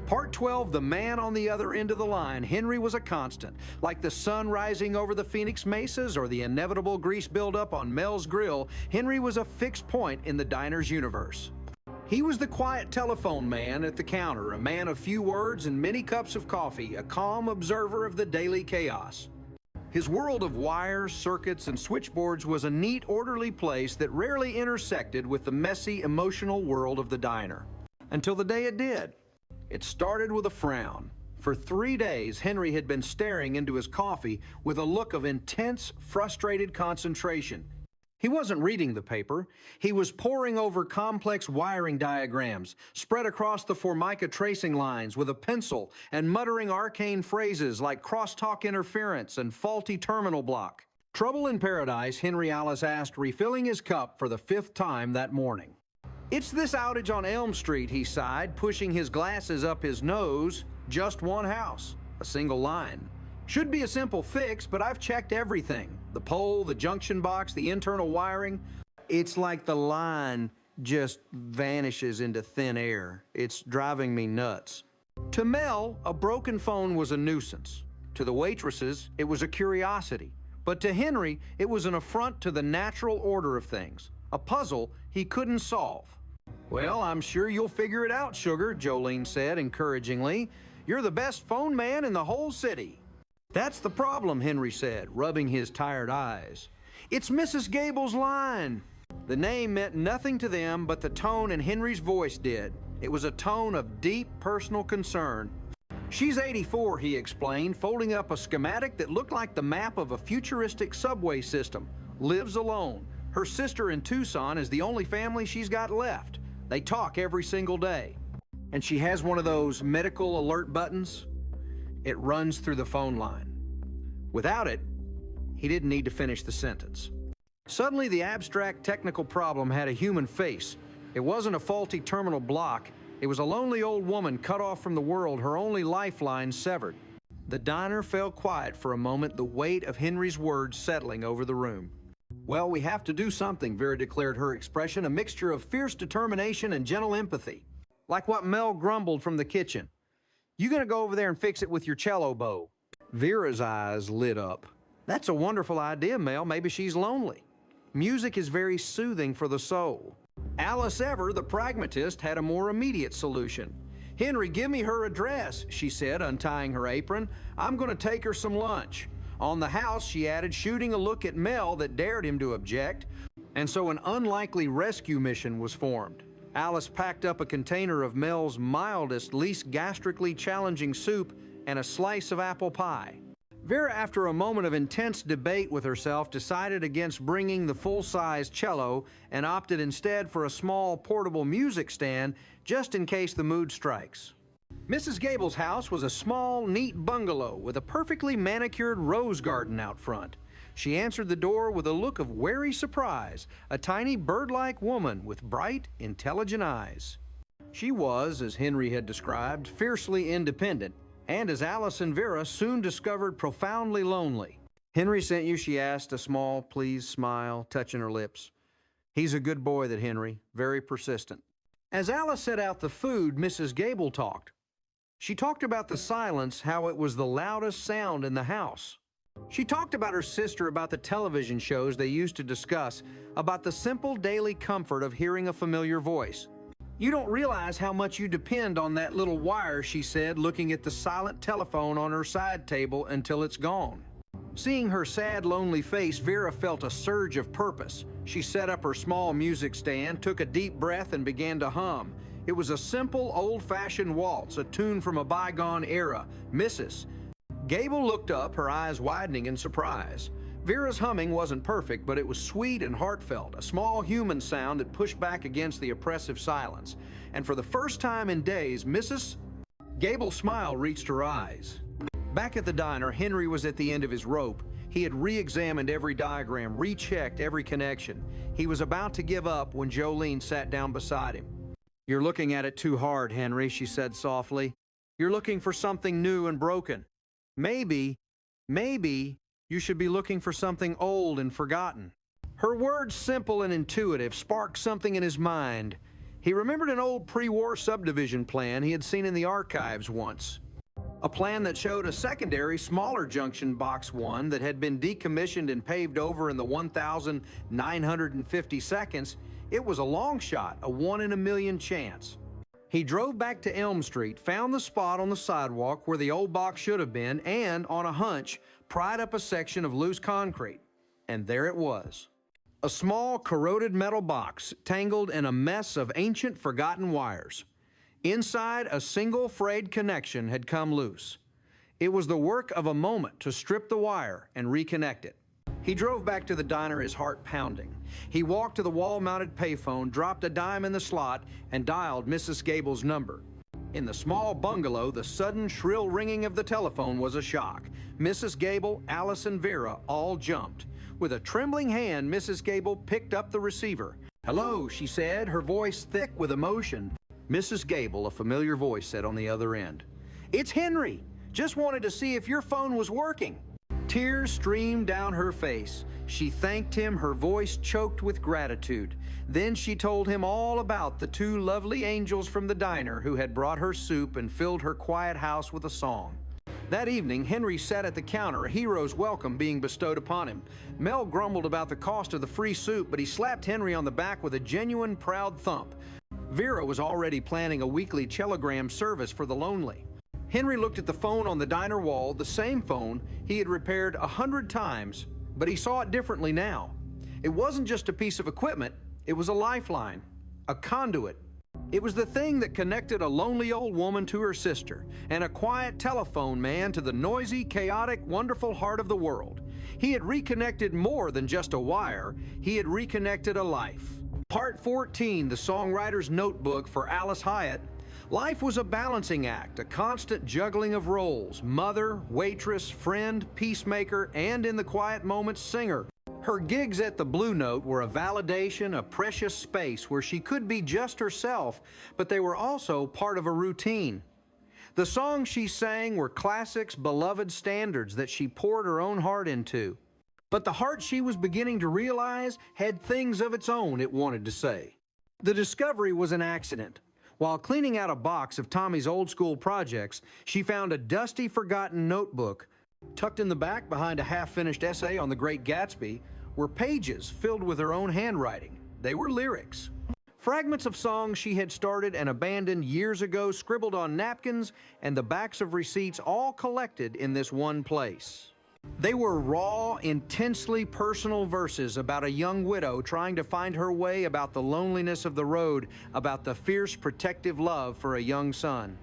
Part 12, the man on the other end of the line, Henry was a constant, like the sun rising over the Phoenix Mesas or the inevitable grease buildup on Mel's Grill. Henry was a fixed point in the diner's universe. He was the quiet telephone man at the counter, a man of few words and many cups of coffee, a calm observer of the daily chaos. His world of wires, circuits, and switchboards was a neat, orderly place that rarely intersected with the messy, emotional world of the diner. Until the day it did. It started with a frown. For 3 days, Henry had been staring into his coffee with a look of intense, frustrated concentration. He wasn't reading the paper. He was poring over complex wiring diagrams spread across the Formica tracing lines with a pencil and muttering arcane phrases like crosstalk interference and faulty terminal block. Trouble in paradise, Henry Alice asked, refilling his cup for the 5th time that morning. It's this outage on Elm Street, he sighed, pushing his glasses up his nose. Just one house, a single line. Should be a simple fix, but I've checked everything. The pole, the junction box, the internal wiring. It's like the line just vanishes into thin air. It's driving me nuts. To Mel, a broken phone was a nuisance. To the waitresses, it was a curiosity. But to Henry, it was an affront to the natural order of things. A puzzle he couldn't solve. Well, I'm sure you'll figure it out, sugar, Jolene said encouragingly. You're the best phone man in the whole city. That's the problem, Henry said, rubbing his tired eyes. It's Mrs. Gable's line. The name meant nothing to them, but the tone in Henry's voice did. It was a tone of deep personal concern. She's 84, he explained, folding up a schematic that looked like the map of a futuristic subway system. Lives alone. Her sister in Tucson is the only family she's got left. They talk every single day. And she has one of those medical alert buttons. It runs through the phone line. Without it, he didn't need to finish the sentence. Suddenly, the abstract technical problem had a human face. It wasn't a faulty terminal block. It was a lonely old woman cut off from the world, her only lifeline severed. The diner fell quiet for a moment, the weight of Henry's words settling over the room. Well, we have to do something, Vera declared, her expression a mixture of fierce determination and gentle empathy. Like what Mel grumbled from the kitchen. You gonna go over there and fix it with your cello bow? Vera's eyes lit up. That's a wonderful idea, Mel. Maybe she's lonely. Music is very soothing for the soul. Alice Ever, the pragmatist, had a more immediate solution. Henry, give me her address, she said, untying her apron. I'm gonna take her some lunch. On the house, she added, shooting a look at Mel that dared him to object, and so an unlikely rescue mission was formed. Alice packed up a container of Mel's mildest, least gastrically challenging soup and a slice of apple pie. Vera, after a moment of intense debate with herself, decided against bringing the full-size cello and opted instead for a small portable music stand just in case the mood strikes. Mrs. Gable's house was a small, neat bungalow with a perfectly manicured rose garden out front. She answered the door with a look of wary surprise, a tiny bird-like woman with bright, intelligent eyes. She was, as Henry had described, fiercely independent, and as Alice and Vera soon discovered, profoundly lonely. Henry sent you, she asked, a small, pleased smile touching her lips. He's a good boy, that Henry, very persistent. As Alice set out the food, Mrs. Gable talked. She talked about the silence, how it was the loudest sound in the house. She talked about her sister, about the television shows they used to discuss, about the simple daily comfort of hearing a familiar voice. You don't realize how much you depend on that little wire, she said, looking at the silent telephone on her side table until it's gone. Seeing her sad, lonely face, Vera felt a surge of purpose. She set up her small music stand, took a deep breath, and began to hum. It was a simple, old-fashioned waltz, a tune from a bygone era, Mrs. Gable looked up, her eyes widening in surprise. Vera's humming wasn't perfect, but it was sweet and heartfelt, a small human sound that pushed back against the oppressive silence. And for the first time in days, Mrs. Gable's smile reached her eyes. Back at the diner, Henry was at the end of his rope. He had re-examined every diagram, rechecked every connection. He was about to give up when Jolene sat down beside him. You're looking at it too hard, Henry, she said softly. You're looking for something new and broken. Maybe you should be looking for something old and forgotten. Her words, simple and intuitive, sparked something in his mind. He remembered an old pre-war subdivision plan he had seen in the archives once. A plan that showed a secondary, smaller junction box 1 that had been decommissioned and paved over in the 1,950 seconds. It was a long shot, a 1 in a million chance. He drove back to Elm Street, found the spot on the sidewalk where the old box should have been, and, on a hunch, pried up a section of loose concrete. And there it was. A small, corroded metal box, tangled in a mess of ancient, forgotten wires. Inside, a single frayed connection had come loose. It was the work of a moment to strip the wire and reconnect it. He drove back to the diner, his heart pounding. He walked to the wall-mounted payphone, dropped a dime in the slot, and dialed Mrs. Gable's number. In the small bungalow, the sudden shrill ringing of the telephone was a shock. Mrs. Gable, Alice, and Vera all jumped. With a trembling hand, Mrs. Gable picked up the receiver. "Hello," she said, her voice thick with emotion. Mrs. Gable, a familiar voice, said on the other end, "It's Henry. Just wanted to see if your phone was working." Tears streamed down her face. She thanked him, her voice choked with gratitude. Then she told him all about the two lovely angels from the diner who had brought her soup and filled her quiet house with a song. That evening, Henry sat at the counter, a hero's welcome being bestowed upon him. Mel grumbled about the cost of the free soup, but he slapped Henry on the back with a genuine, proud thump. Vera was already planning a weekly telegram service for the lonely. Henry looked at the phone on the diner wall, the same phone he had repaired 100 times, but he saw it differently now. It wasn't just a piece of equipment, it was a lifeline, a conduit. It was the thing that connected a lonely old woman to her sister, and a quiet telephone man to the noisy, chaotic, wonderful heart of the world. He had reconnected more than just a wire, he had reconnected a life. Part 14, the songwriter's notebook for Alice Hyatt. Life was a balancing act, a constant juggling of roles: mother, waitress, friend, peacemaker, and in the quiet moments, singer. Her gigs at the Blue Note were a validation, a precious space where she could be just herself, but they were also part of a routine. The songs she sang were classics, beloved standards that she poured her own heart into. But the heart she was beginning to realize had things of its own it wanted to say. The discovery was an accident. While cleaning out a box of Tommy's old school projects, she found a dusty, forgotten notebook. Tucked in the back behind a half-finished essay on the Great Gatsby were pages filled with her own handwriting. They were lyrics. Fragments of songs she had started and abandoned years ago, scribbled on napkins and the backs of receipts, all collected in this one place. They were raw, intensely personal verses about a young widow trying to find her way, about the loneliness of the road, about the fierce protective love for a young son.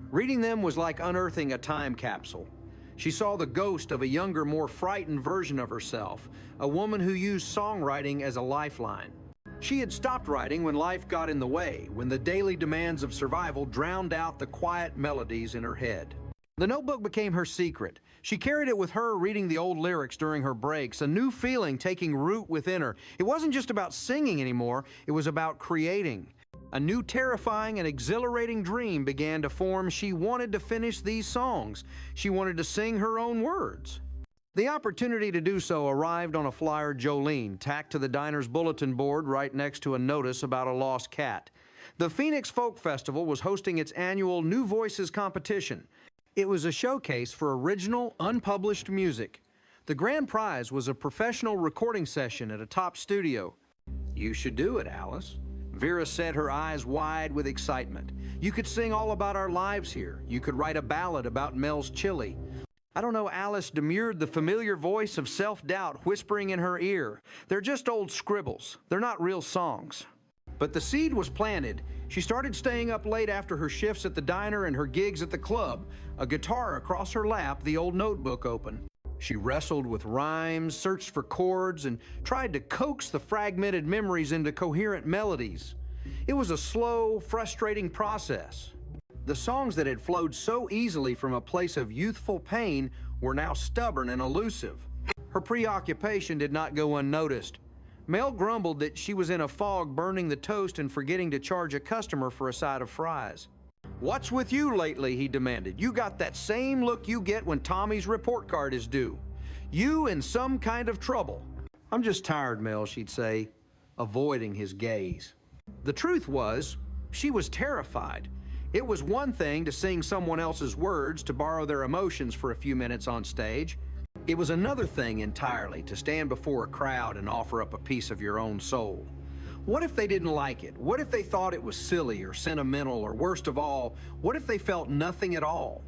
Reading them was like unearthing a time capsule. She saw the ghost of a younger, more frightened version of herself, a woman who used songwriting as a lifeline. She had stopped writing when life got in the way, when the daily demands of survival drowned out the quiet melodies in her head. The notebook became her secret. She carried it with her, reading the old lyrics during her breaks, a new feeling taking root within her. It wasn't just about singing anymore, it was about creating. A new terrifying and exhilarating dream began to form. She wanted to finish these songs. She wanted to sing her own words. The opportunity to do so arrived on a flyer Jolene tacked to the diner's bulletin board right next to a notice about a lost cat. The Phoenix Folk Festival was hosting its annual New Voices competition. It was a showcase for original, unpublished music. The grand prize was a professional recording session at a top studio. "You should do it, Alice." Vera said, her eyes wide with excitement. "You could sing all about our lives here. You could write a ballad about Mel's chili." "I don't know," Alice demurred, the familiar voice of self-doubt whispering in her ear. "They're just old scribbles. They're not real songs." But the seed was planted. She started staying up late after her shifts at the diner and her gigs at the club, a guitar across her lap, the old notebook open. She wrestled with rhymes, searched for chords, and tried to coax the fragmented memories into coherent melodies. It was a slow, frustrating process. The songs that had flowed so easily from a place of youthful pain were now stubborn and elusive. Her preoccupation did not go unnoticed. Mel grumbled that she was in a fog, burning the toast and forgetting to charge a customer for a side of fries. "What's with you lately?" he demanded. "You got that same look you get when Tommy's report card is due. You in some kind of trouble." "I'm just tired, Mel," she'd say, avoiding his gaze. The truth was, She was terrified. It was one thing to sing someone else's words, to borrow their emotions for a few minutes on stage. It was another thing entirely to stand before a crowd and offer up a piece of your own soul. What if they didn't like it? What if they thought it was silly or sentimental, or worst of all, what if they felt nothing at all?